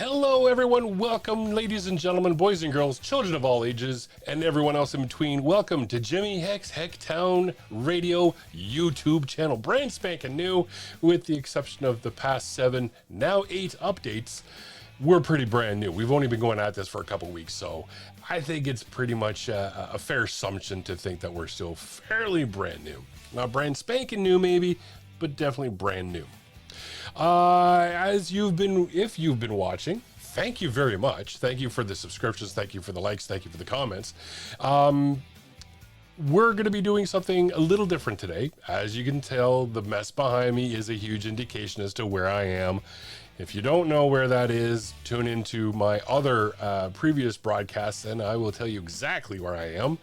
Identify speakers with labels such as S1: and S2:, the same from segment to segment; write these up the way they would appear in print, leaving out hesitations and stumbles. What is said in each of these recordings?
S1: Hello everyone, welcome ladies and gentlemen, boys and girls, children of all ages, and everyone else in between. Welcome to Jimmy Heck's Hecktown Radio YouTube channel. Brand spanking new, with the exception of the past 7, now 8 updates. We're pretty brand new. We've only been going at this for a couple weeks, so I think it's pretty much a fair assumption to think that we're still fairly brand new. Not brand spanking new maybe, but definitely brand new. If you've been watching, thank you very much. Thank you for the subscriptions. Thank you for the likes. Thank you for the comments. We're going to be doing something a little different today. As you can tell, the mess behind me is a huge indication as to where I am. If you don't know where that is, tune into my other previous broadcasts and I will tell you exactly where I am.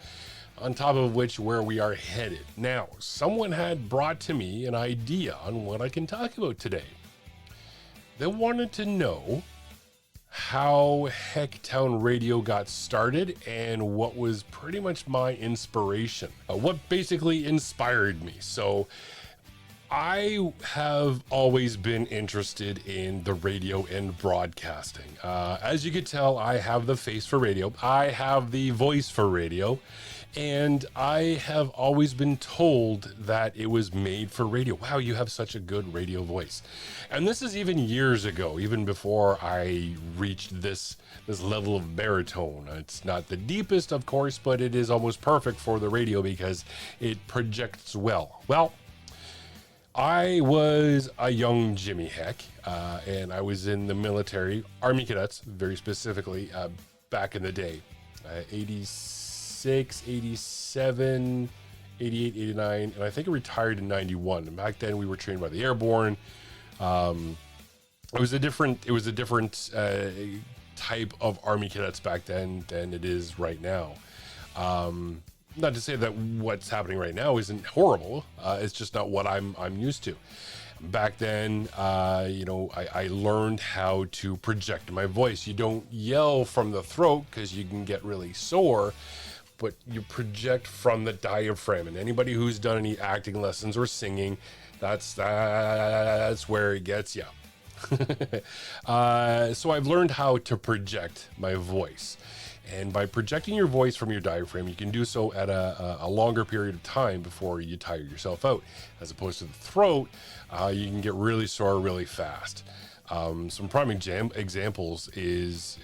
S1: On top of which, where we are headed. Now, someone had brought to me an idea on what I can talk about today. They wanted to know how Hecktown Radio got started and what was pretty much my inspiration. What basically inspired me. So I have always been interested in the radio and broadcasting. As you could tell, I have the face for radio. I have the voice for radio. And I have always been told that it was made for radio. Wow, you have such a good radio voice. And this is even years ago, even before I reached this level of baritone. It's not the deepest, of course, but it is almost perfect for the radio because it projects well. Well, I was a young Jimmy Heck, and I was in the military, Army Cadets, very specifically, back in the day, 86, 87, 88, 89, and I think I retired in 91. And back then we were trained by the Airborne. It was a different type of Army Cadets back then than it is right now. Not to say that what's happening right now isn't horrible. It's just not what I'm used to. Back then, I learned how to project my voice. You don't yell from the throat because you can get really sore, but you project from the diaphragm. And anybody who's done any acting lessons or singing, that's where it gets you. So I've learned how to project my voice. And by projecting your voice from your diaphragm, you can do so at a longer period of time before you tire yourself out. As opposed to the throat, you can get really sore really fast. Some prime examples is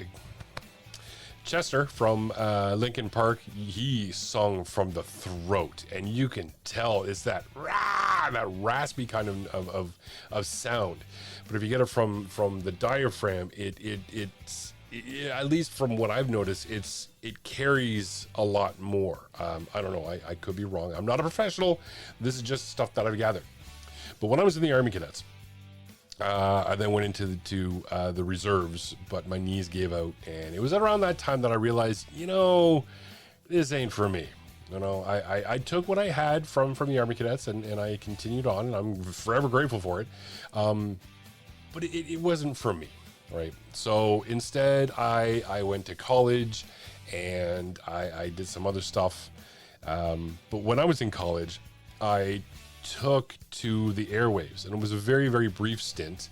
S1: Chester from Linkin Park. He sung from the throat, and you can tell it's that raspy kind of sound. But if you get it from the diaphragm, it's at least from what I've noticed, it carries a lot more. I don't know. I could be wrong. I'm not a professional. This is just stuff that I've gathered. But when I was in the Army Cadets, I then went into the reserves, but my knees gave out, and it was around that time that I realized, this ain't for me. I took what I had from the Army Cadets, and I continued on, and I'm forever grateful for it. But it wasn't for me. Right. So instead, I went to college and I did some other stuff. But when I was in college, I took to the airwaves, and it was a very, very brief stint.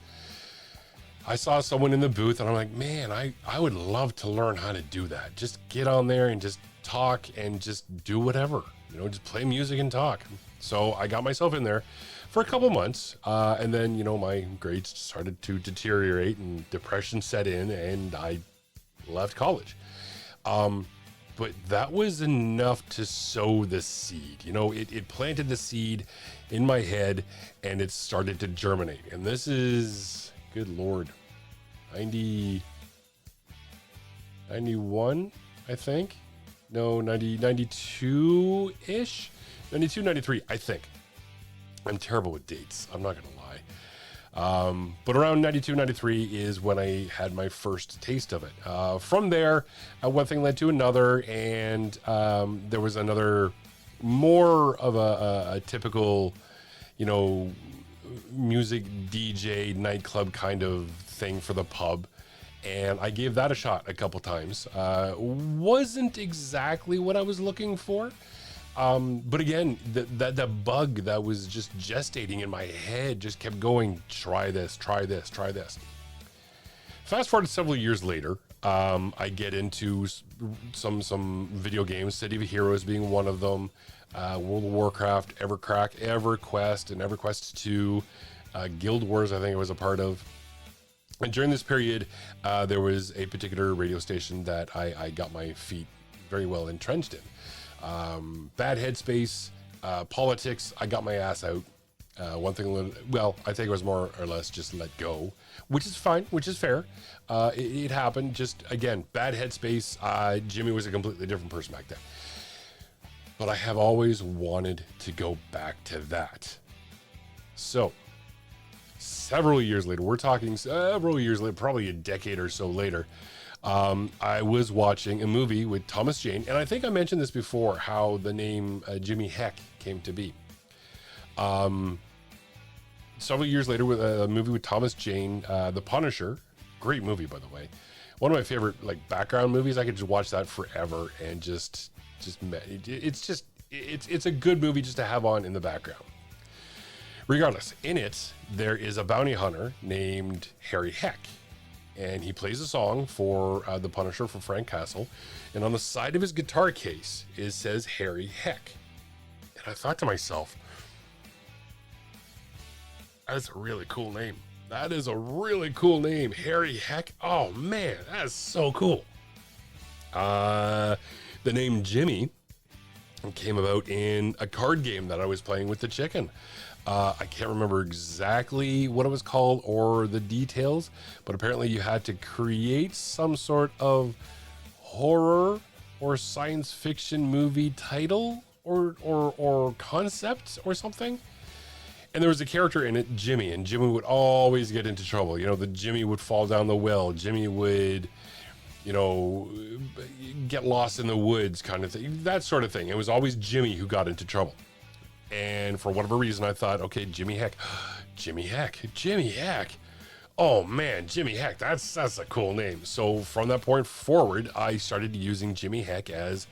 S1: I saw someone in the booth and I'm like, man, I would love to learn how to do that. Just get on there and just talk and just do whatever, just play music and talk. So I got myself in there for a couple months, and then, my grades started to deteriorate and depression set in, and I left college. But that was enough to sow the seed. It planted the seed in my head, and it started to germinate. And this is, good Lord, 91, I think. No, 92-ish? 92, 93, I think. I'm terrible with dates. I'm not going to lie. But around 92, 93 is when I had my first taste of it. From there, one thing led to another, and there was another more of a typical, music DJ nightclub kind of thing for the pub. And I gave that a shot a couple times. Wasn't exactly what I was looking for. But again, that bug that was just gestating in my head just kept going, try this, try this, try this. Fast forward several years later, I get into some video games, City of Heroes being one of them, World of Warcraft, EverQuest, and EverQuest 2, Guild Wars, I think I was a part of. And during this period, there was a particular radio station that I got my feet very well entrenched in. Bad headspace, politics, I got my ass out. One thing, well, I think it was more or less just let go, which is fine, which is fair. It happened. Just again, bad headspace. Jimmy was a completely different person back then. But I have always wanted to go back to that. So, several years later, we're talking several years later, probably a decade or so later, I was watching a movie with Thomas Jane, and I think I mentioned this before, how the name Jimmy Heck came to be. Several years later, with a movie with Thomas Jane, The Punisher, great movie, by the way. One of my favorite like background movies. I could just watch that forever and it's a good movie just to have on in the background. Regardless, in it, there is a bounty hunter named Harry Heck, and he plays a song for The Punisher, for Frank Castle, and on the side of his guitar case, it says Harry Heck. And I thought to myself, that's a really cool name. That is a really cool name, Harry Heck. Oh man, that's so cool. The name Jimmy came about in a card game that I was playing with the chicken. I can't remember exactly what it was called or the details, but apparently you had to create some sort of horror or science fiction movie title or concept or something. And there was a character in it, Jimmy, and Jimmy would always get into trouble. You know, the Jimmy would fall down the well. Jimmy would, you know, get lost in the woods kind of thing, that sort of thing. It was always Jimmy who got into trouble. And for whatever reason, I thought, okay, Jimmy Heck, Jimmy Heck, Jimmy Heck. Oh man, Jimmy Heck, that's a cool name. So from that point forward, I started using Jimmy Heck as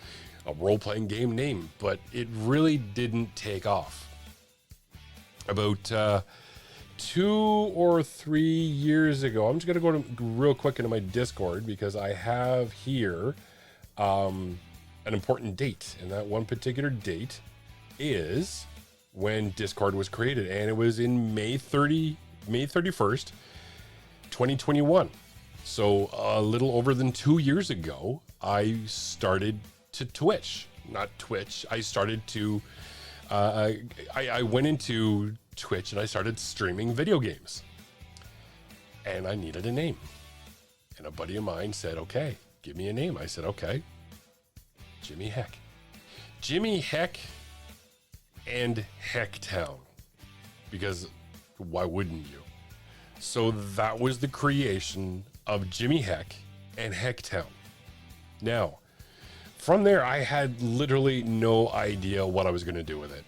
S1: a role-playing game name, but it really didn't take off. About 2 or 3 years ago, I'm just gonna go real quick into my Discord because I have here an important date, and that one particular date is when Discord was created, and it was in May 31st, 2021. So a little over than 2 years ago, I started to Twitch, not Twitch. I started to, I went into Twitch and I started streaming video games, and I needed a name. And a buddy of mine said, okay, give me a name. I said, okay, Jimmy Heck. Jimmy Heck and Hecktown, because why wouldn't you? So that was the creation of Jimmy Heck and Hecktown. Now, from there, I had literally no idea what I was going to do with it.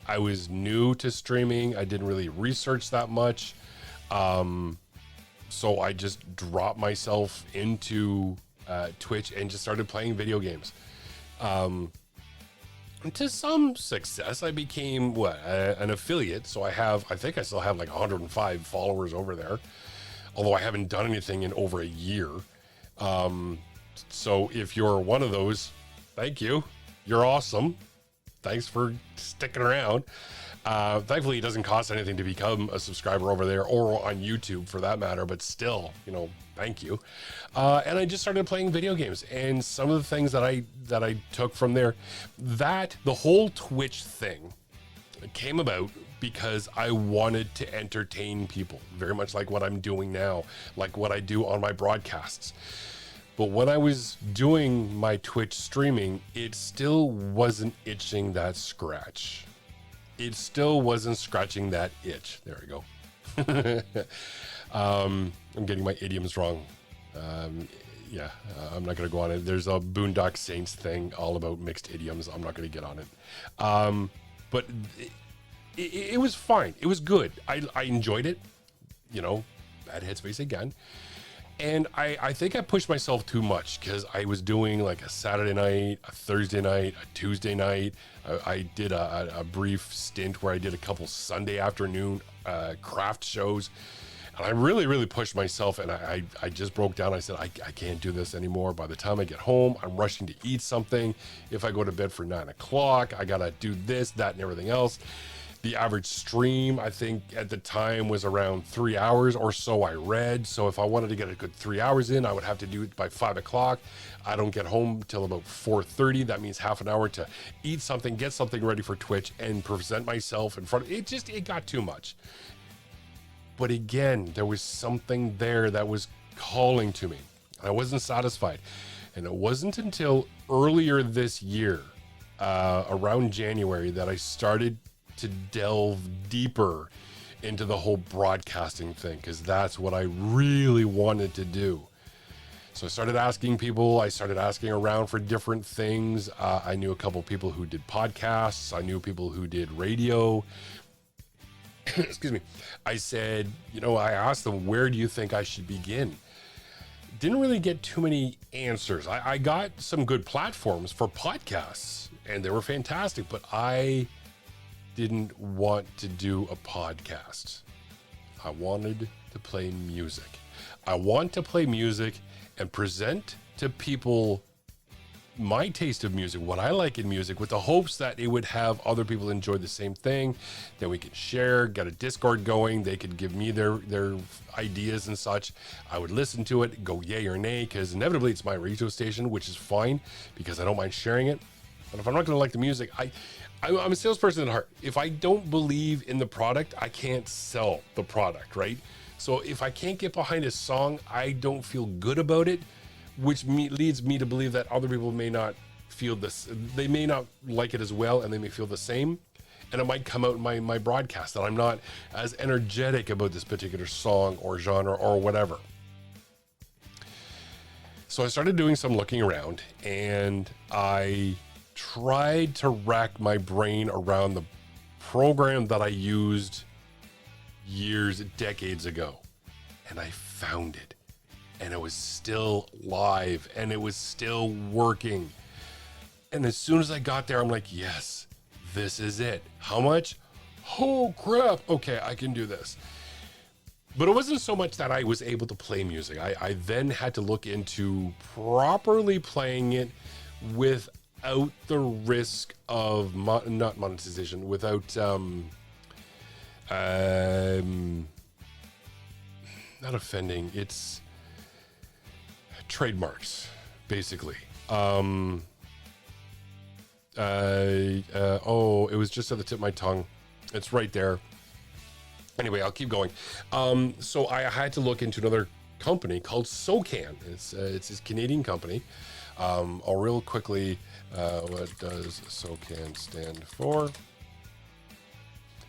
S1: I was new to streaming. I didn't really research that much. So I just dropped myself into Twitch and just started playing video games. To some success, I became an affiliate. So I think I still have like 105 followers over there, although I haven't done anything in over a year. So if you're one of those, thank you. You're awesome. Thanks for sticking around. Thankfully, it doesn't cost anything to become a subscriber over there or on YouTube for that matter, but still, you know, thank you. And I just started playing video games, and some of the things that I took from there, that the whole Twitch thing came about because I wanted to entertain people, very much like what I'm doing now, like what I do on my broadcasts. But when I was doing my Twitch streaming, it still wasn't itching that scratch. It still wasn't scratching that itch. There we go. I'm getting my idioms wrong. I'm not going to go on it. There's a Boondock Saints thing all about mixed idioms. I'm not going to get on it. But it was fine. It was good. I enjoyed it. You know, bad headspace again. And I think I pushed myself too much because I was doing like a Saturday night, a Thursday night, a Tuesday night. I did a brief stint where I did a couple Sunday afternoon craft shows. And I really, really pushed myself, and I just broke down. I said, I can't do this anymore. By the time I get home, I'm rushing to eat something. If I go to bed for 9 o'clock, I got to do this, that, and everything else. The average stream, I think at the time, was around 3 hours or so I read. So if I wanted to get a good 3 hours in, I would have to do it by 5 o'clock. I don't get home till about 4:30. That means half an hour to eat something, get something ready for Twitch, and present myself in front of it. It got too much. But again, there was something there that was calling to me. I wasn't satisfied. And it wasn't until earlier this year, around January, that I started to delve deeper into the whole broadcasting thing, because that's what I really wanted to do. So I started asking people, I started asking around for different things. I knew a couple people who did podcasts. I knew people who did radio. Excuse me. I said, I asked them, where do you think I should begin? Didn't really get too many answers. I got some good platforms for podcasts, and they were fantastic, but I didn't want to do a podcast. I wanted to play music. I want to play music and present to people my taste of music, what I like in music, with the hopes that it would have other people enjoy the same thing. Then we could share, get a Discord going. They could give me their ideas and such. I would listen to it, go yay or nay, because inevitably it's my radio station, which is fine because I don't mind sharing it. But if I'm not going to like the music, I'm a salesperson at heart. If I don't believe in the product, I can't sell the product, right? So if I can't get behind a song, I don't feel good about it, which leads me to believe that other people may not feel this. They may not like it as well, and they may feel the same. And it might come out in my broadcast that I'm not as energetic about this particular song or genre or whatever. So I started doing some looking around, and I tried to rack my brain around the program that I used decades ago. And I found it. And it was still live, and it was still working. And as soon as I got there, I'm like, yes, this is it. How much? Oh, crap. Okay, I can do this. But it wasn't so much that I was able to play music. I then had to look into properly playing it without the risk of not monetization, without not offending. It's trademarks, basically. It was just at the tip of my tongue. It's right there. Anyway, I'll keep going. So I had to look into another company called SOCAN. It's this Canadian company. I'll real quickly, what does SOCAN stand for?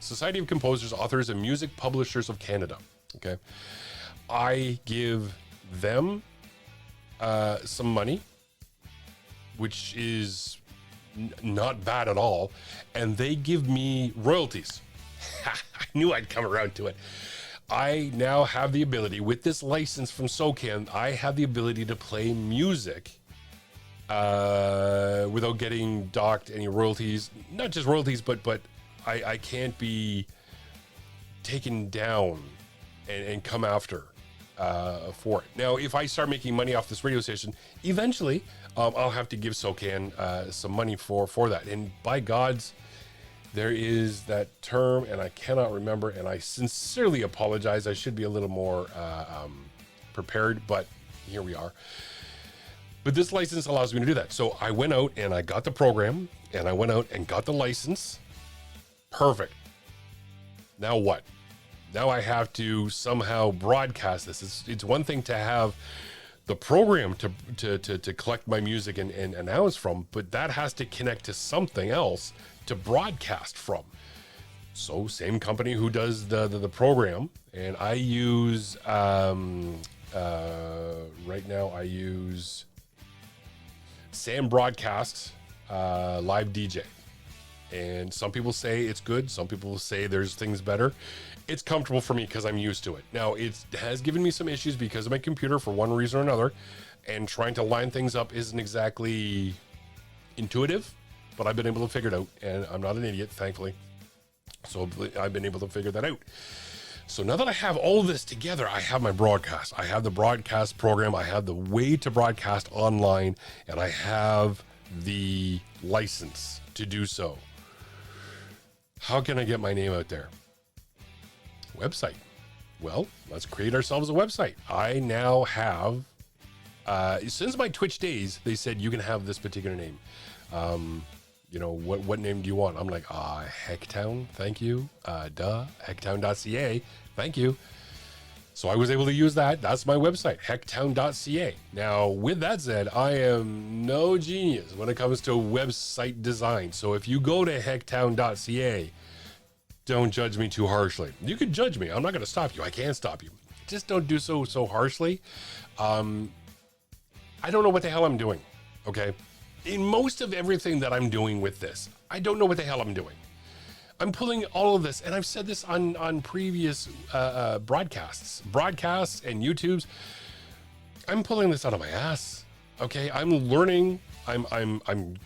S1: Society of Composers, Authors, and Music Publishers of Canada. Okay. I give them some money, which is not bad at all, and they give me royalties. I knew I'd come around to it. I now have the ability, with this license from SOCAN, I have the ability to play music without getting docked any royalties. Not just royalties, but I can't be taken down and come after for it. Now, if I start making money off this radio station, eventually I'll have to give SOCAN some money for that. And by God's, there is that term, and I cannot remember, and I sincerely apologize. I should be a little more prepared, but here we are. But this license allows me to do that. So I went out and I got the program, and I went out and got the license. Perfect. Now what? Now I have to somehow broadcast this. It's one thing to have the program to collect my music and announce from, but that has to connect to something else to broadcast from. So same company who does the program, and I use right now I use Sam Broadcast Live DJ. And some people say it's good. Some people say there's things better. It's comfortable for me because I'm used to it. Now, it has given me some issues because of my computer for one reason or another. And trying to line things up isn't exactly intuitive, but I've been able to figure it out. And I'm not an idiot, thankfully. So I've been able to figure that out. So now that I have all this together, I have my broadcast. I have the broadcast program. I have the way to broadcast online, and I have the license to do so. How can I get my name out there? Website. Well, let's create ourselves a website. I now have, since my Twitch days, they said you can have this particular name. You know, what name do you want? I'm like, Hecktown, thank you. Hecktown.ca, thank you. So I was able to use that. That's my website, hecktown.ca. Now, with that said, I am no genius when it comes to website design. So if you go to hecktown.ca, don't judge me too harshly. You can judge me. I'm not going to stop you. I can't stop you. Just don't do so harshly. I don't know what the hell I'm doing, okay? In most of everything that I'm doing with this, I don't know what the hell I'm doing. I'm pulling all of this, and I've said this on previous broadcasts and YouTubes. I'm pulling this out of my ass. Okay, I'm learning. I'm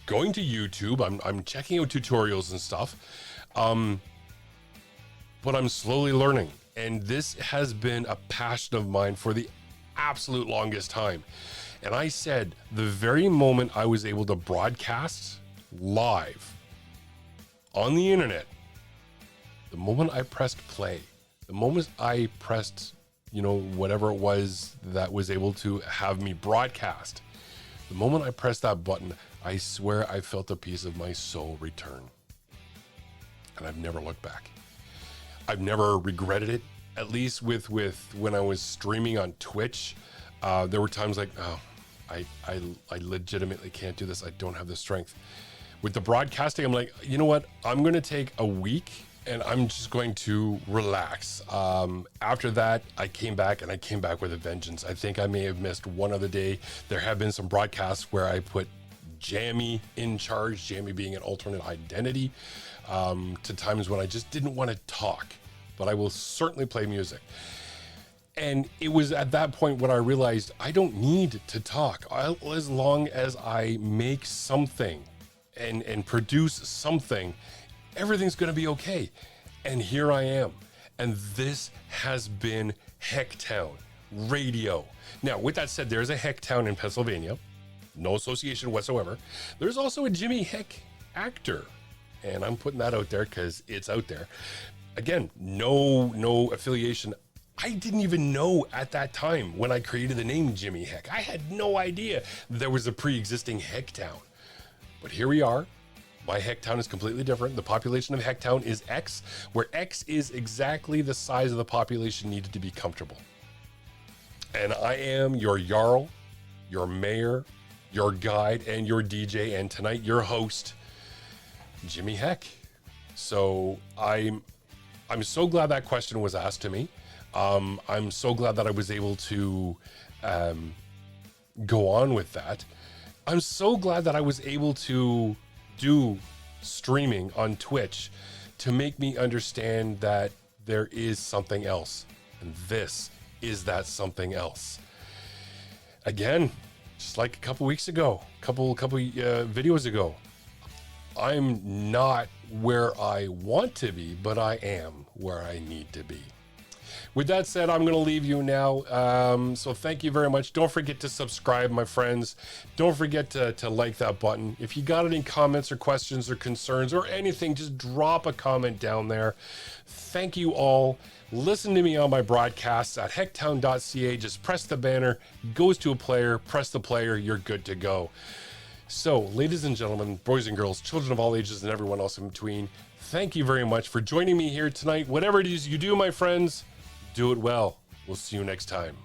S1: going to YouTube. I'm checking out tutorials and stuff. But I'm slowly learning, and this has been a passion of mine for the absolute longest time. And I said, the very moment I was able to broadcast live on the internet, the moment I pressed play, the moment I pressed, you know, whatever it was that was able to have me broadcast, the moment I pressed that button, I swear I felt a piece of my soul return. And I've never looked back. I've never regretted it, at least with when I was streaming on Twitch. There were times like, oh, I legitimately can't do this. I don't have the strength. With the broadcasting, I'm like, you know what? I'm going to take a week and I'm just going to relax. After that, I came back with a vengeance. I think I may have missed one other day. There have been some broadcasts where I put Jammy in charge, Jammy being an alternate identity, to times when I just didn't want to talk, but I will certainly play music. And it was at that point when I realized I don't need to talk. As long as I make something and produce something, everything's going to be okay. And here I am. And this has been Hecktown Radio. Now, with that said, there's a Hecktown in Pennsylvania. No association whatsoever. There's also a Jimmy Heck actor. And I'm putting that out there because it's out there. Again, no affiliation. I didn't even know at that time when I created the name Jimmy Heck. I had no idea there was a pre-existing Hecktown. But here we are. My Hecktown is completely different. The population of Hecktown is X, where X is exactly the size of the population needed to be comfortable. And I am your Jarl, your mayor, your guide, and your DJ, and tonight your host, Jimmy Heck. So I'm so glad that question was asked to me. I'm so glad that I was able to go on with that. I'm so glad that I was able to do streaming on Twitch to make me understand that there is something else. And this is that something else. Again, just like a couple weeks ago, couple videos ago, I'm not where I want to be, but I am where I need to be. With that said, I'm going to leave you now. So thank you very much. Don't forget to subscribe, my friends. Don't forget to like that button. If you got any comments or questions or concerns or anything, just drop a comment down there. Thank you all. Listen to me on my broadcasts at hecktown.ca. Just press the banner, goes to a player, press the player, you're good to go. So, ladies and gentlemen, boys and girls, children of all ages and everyone else in between, thank you very much for joining me here tonight. Whatever it is you do, my friends, do it well. We'll see you next time.